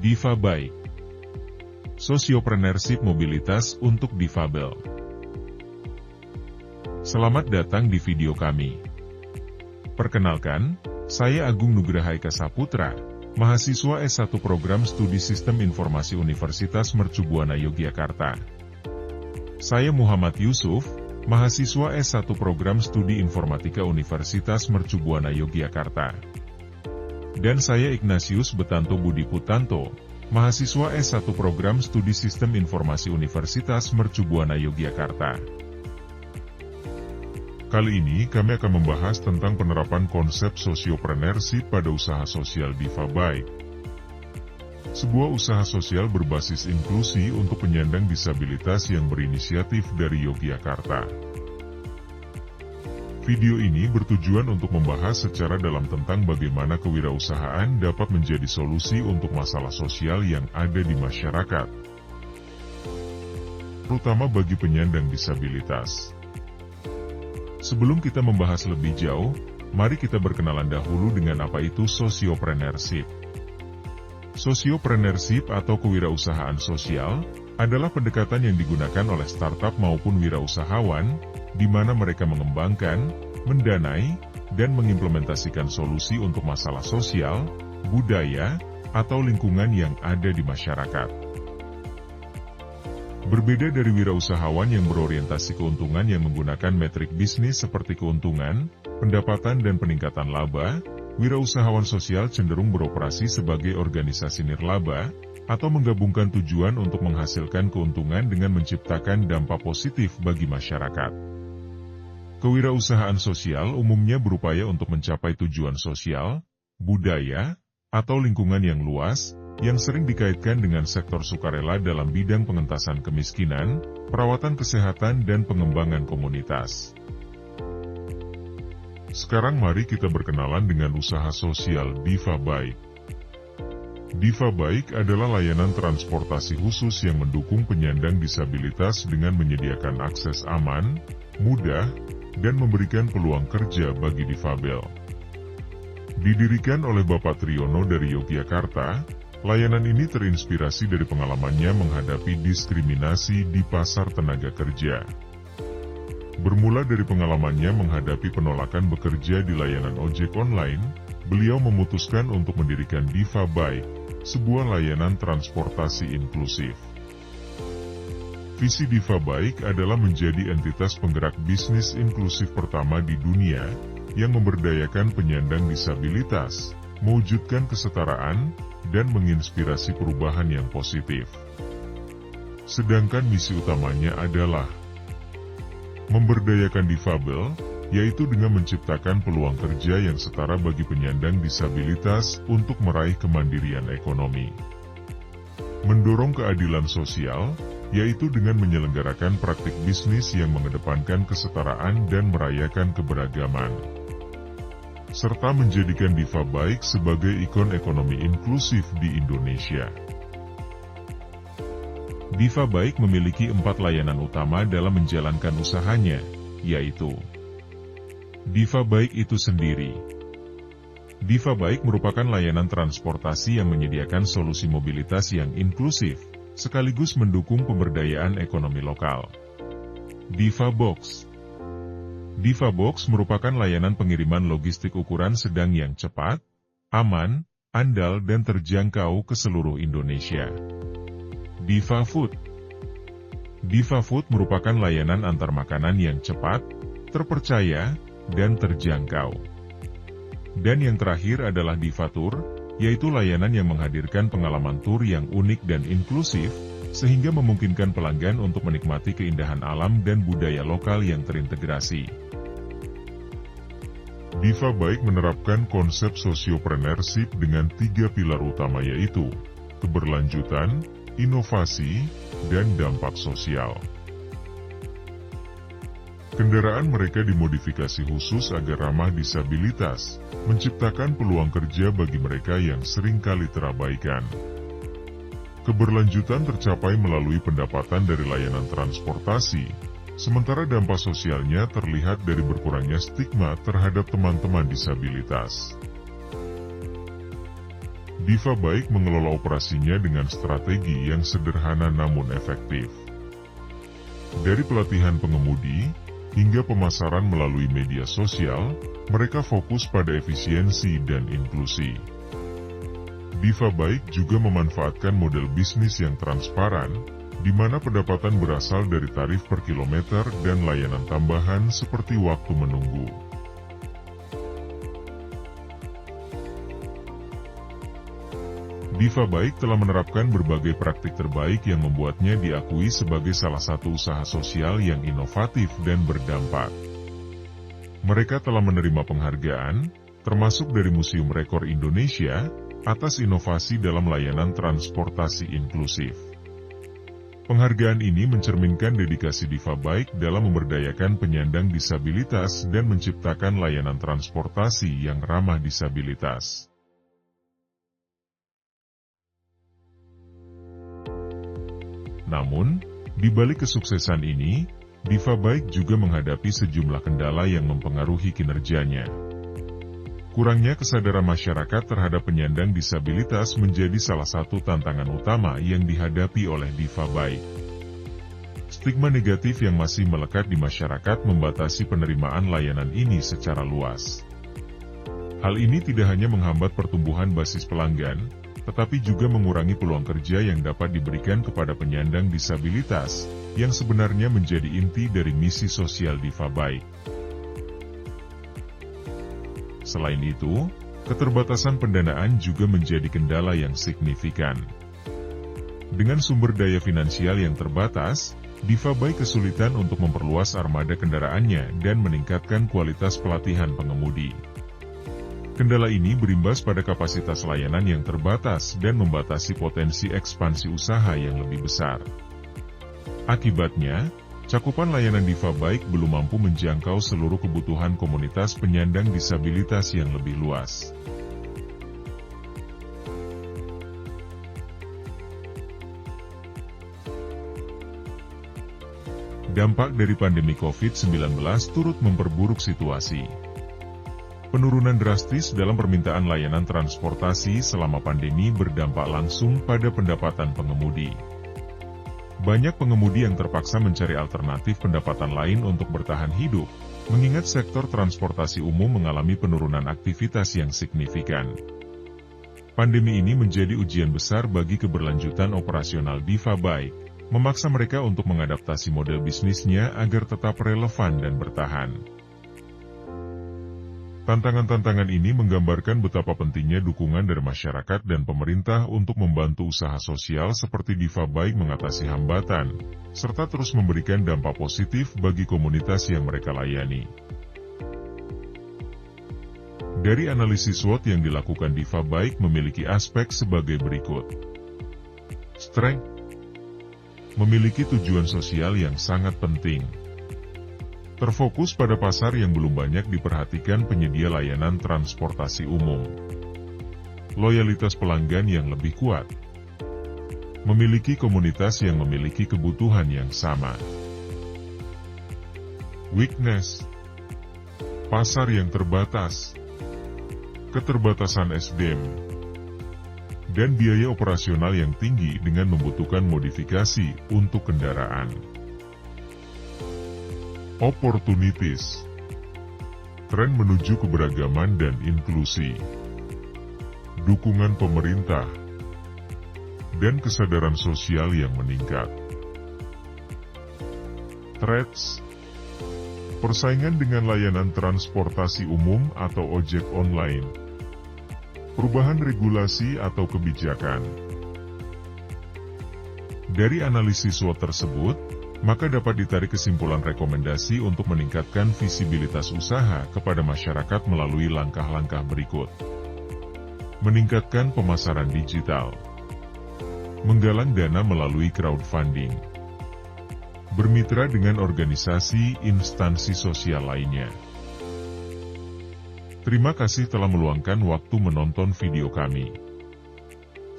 Difabike. Sociopreneurship mobilitas untuk difabel. Selamat datang di video kami. Perkenalkan, saya Agung Nugraha Eka Saputra, mahasiswa S1 Program Studi Sistem Informasi Universitas Mercu Buana Yogyakarta. Saya Muhammad Yusuf, mahasiswa S1 Program Studi Informatika Universitas Mercu Buana Yogyakarta. Dan saya Ignatius Betanto Budi Putanto, mahasiswa S1 Program Studi Sistem Informasi Universitas Mercu Buana Yogyakarta. Kali ini kami akan membahas tentang penerapan konsep sociopreneurship pada usaha sosial Difabike. Sebuah usaha sosial berbasis inklusi untuk penyandang disabilitas yang berinisiatif dari Yogyakarta. Video ini bertujuan untuk membahas secara dalam tentang bagaimana kewirausahaan dapat menjadi solusi untuk masalah sosial yang ada di masyarakat, terutama bagi penyandang disabilitas. Sebelum kita membahas lebih jauh, mari kita berkenalan dahulu dengan apa itu sociopreneurship. Sociopreneurship atau kewirausahaan sosial adalah pendekatan yang digunakan oleh startup maupun wirausahawan, di mana mereka mengembangkan, mendanai, dan mengimplementasikan solusi untuk masalah sosial, budaya, atau lingkungan yang ada di masyarakat. Berbeda dari wirausahawan yang berorientasi keuntungan yang menggunakan metrik bisnis seperti keuntungan, pendapatan dan peningkatan laba, wirausahawan sosial cenderung beroperasi sebagai organisasi nirlaba, atau menggabungkan tujuan untuk menghasilkan keuntungan dengan menciptakan dampak positif bagi masyarakat. Kewirausahaan sosial umumnya berupaya untuk mencapai tujuan sosial, budaya, atau lingkungan yang luas, yang sering dikaitkan dengan sektor sukarela dalam bidang pengentasan kemiskinan, perawatan kesehatan dan pengembangan komunitas. Sekarang mari kita berkenalan dengan usaha sosial Difabike. Difabike adalah layanan transportasi khusus yang mendukung penyandang disabilitas dengan menyediakan akses aman, mudah, dan memberikan peluang kerja bagi difabel. Didirikan oleh Bapak Triyono dari Yogyakarta, layanan ini terinspirasi dari pengalamannya menghadapi diskriminasi di pasar tenaga kerja. Bermula dari pengalamannya menghadapi penolakan bekerja di layanan ojek online, beliau memutuskan untuk mendirikan Difabike, sebuah layanan transportasi inklusif. Visi Difabike adalah menjadi entitas penggerak bisnis inklusif pertama di dunia, yang memberdayakan penyandang disabilitas, mewujudkan kesetaraan, dan menginspirasi perubahan yang positif. Sedangkan misi utamanya adalah memberdayakan difabel, yaitu dengan menciptakan peluang kerja yang setara bagi penyandang disabilitas untuk meraih kemandirian ekonomi. Mendorong keadilan sosial, yaitu dengan menyelenggarakan praktik bisnis yang mengedepankan kesetaraan dan merayakan keberagaman. Serta menjadikan Difabike sebagai ikon ekonomi inklusif di Indonesia. Difabike memiliki 4 layanan utama dalam menjalankan usahanya, yaitu Difabike itu sendiri. Difabike merupakan layanan transportasi yang menyediakan solusi mobilitas yang inklusif, sekaligus mendukung pemberdayaan ekonomi lokal. Difabox. Difabox merupakan layanan pengiriman logistik ukuran sedang yang cepat, aman, andal dan terjangkau ke seluruh Indonesia. Difafood. Difafood merupakan layanan antar makanan yang cepat, terpercaya, dan terjangkau. Dan yang terakhir adalah Difatur, yaitu layanan yang menghadirkan pengalaman tur yang unik dan inklusif, sehingga memungkinkan pelanggan untuk menikmati keindahan alam dan budaya lokal yang terintegrasi. Difabike menerapkan konsep sociopreneurship dengan 3 pilar utama yaitu keberlanjutan, inovasi, dan dampak sosial. Kendaraan mereka dimodifikasi khusus agar ramah disabilitas, menciptakan peluang kerja bagi mereka yang seringkali terabaikan. Keberlanjutan tercapai melalui pendapatan dari layanan transportasi, sementara dampak sosialnya terlihat dari berkurangnya stigma terhadap teman-teman disabilitas. Diva Bike mengelola operasinya dengan strategi yang sederhana namun efektif. Dari pelatihan pengemudi, hingga pemasaran melalui media sosial, mereka fokus pada efisiensi dan inklusi. Diva Bike juga memanfaatkan model bisnis yang transparan, di mana pendapatan berasal dari tarif per kilometer dan layanan tambahan seperti waktu menunggu. Diva Bike telah menerapkan berbagai praktik terbaik yang membuatnya diakui sebagai salah satu usaha sosial yang inovatif dan berdampak. Mereka telah menerima penghargaan, termasuk dari Museum Rekor Indonesia, atas inovasi dalam layanan transportasi inklusif. Penghargaan ini mencerminkan dedikasi Diva Bike dalam memberdayakan penyandang disabilitas dan menciptakan layanan transportasi yang ramah disabilitas. Namun, di balik kesuksesan ini, Diva Bike juga menghadapi sejumlah kendala yang mempengaruhi kinerjanya. Kurangnya kesadaran masyarakat terhadap penyandang disabilitas menjadi salah satu tantangan utama yang dihadapi oleh Diva Bike. Stigma negatif yang masih melekat di masyarakat membatasi penerimaan layanan ini secara luas. Hal ini tidak hanya menghambat pertumbuhan basis pelanggan, tetapi juga mengurangi peluang kerja yang dapat diberikan kepada penyandang disabilitas, yang sebenarnya menjadi inti dari misi sosial Diva Bike. Selain itu, keterbatasan pendanaan juga menjadi kendala yang signifikan. Dengan sumber daya finansial yang terbatas, Diva Bike kesulitan untuk memperluas armada kendaraannya dan meningkatkan kualitas pelatihan pengemudi. Kendala ini berimbas pada kapasitas layanan yang terbatas dan membatasi potensi ekspansi usaha yang lebih besar. Akibatnya, cakupan layanan Diva Bike belum mampu menjangkau seluruh kebutuhan komunitas penyandang disabilitas yang lebih luas. Dampak dari pandemi COVID-19 turut memperburuk situasi. Penurunan drastis dalam permintaan layanan transportasi selama pandemi berdampak langsung pada pendapatan pengemudi. Banyak pengemudi yang terpaksa mencari alternatif pendapatan lain untuk bertahan hidup, mengingat sektor transportasi umum mengalami penurunan aktivitas yang signifikan. Pandemi ini menjadi ujian besar bagi keberlanjutan operasional Diva Bike, memaksa mereka untuk mengadaptasi model bisnisnya agar tetap relevan dan bertahan. Tantangan-tantangan ini menggambarkan betapa pentingnya dukungan dari masyarakat dan pemerintah untuk membantu usaha sosial seperti Diva Bike mengatasi hambatan, serta terus memberikan dampak positif bagi komunitas yang mereka layani. Dari analisis SWOT yang dilakukan Diva Bike memiliki aspek sebagai berikut. Strength. Memiliki tujuan sosial yang sangat penting. Terfokus pada pasar yang belum banyak diperhatikan penyedia layanan transportasi umum. Loyalitas pelanggan yang lebih kuat. Memiliki komunitas yang memiliki kebutuhan yang sama. Weakness. Pasar yang terbatas. Keterbatasan SDM. Dan biaya operasional yang tinggi dengan membutuhkan modifikasi untuk kendaraan. Opportunities. Tren menuju keberagaman dan inklusi. Dukungan pemerintah. Dan kesadaran sosial yang meningkat. Threats. Persaingan dengan layanan transportasi umum atau ojek online. Perubahan regulasi atau kebijakan. Dari analisis SWOT tersebut, maka dapat ditarik kesimpulan rekomendasi untuk meningkatkan visibilitas usaha kepada masyarakat melalui langkah-langkah berikut. Meningkatkan pemasaran digital. Menggalang dana melalui crowdfunding. Bermitra dengan organisasi instansi sosial lainnya. Terima kasih telah meluangkan waktu menonton video kami.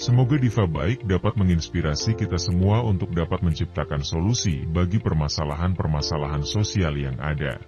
Semoga Diva Bike dapat menginspirasi kita semua untuk dapat menciptakan solusi bagi permasalahan-permasalahan sosial yang ada.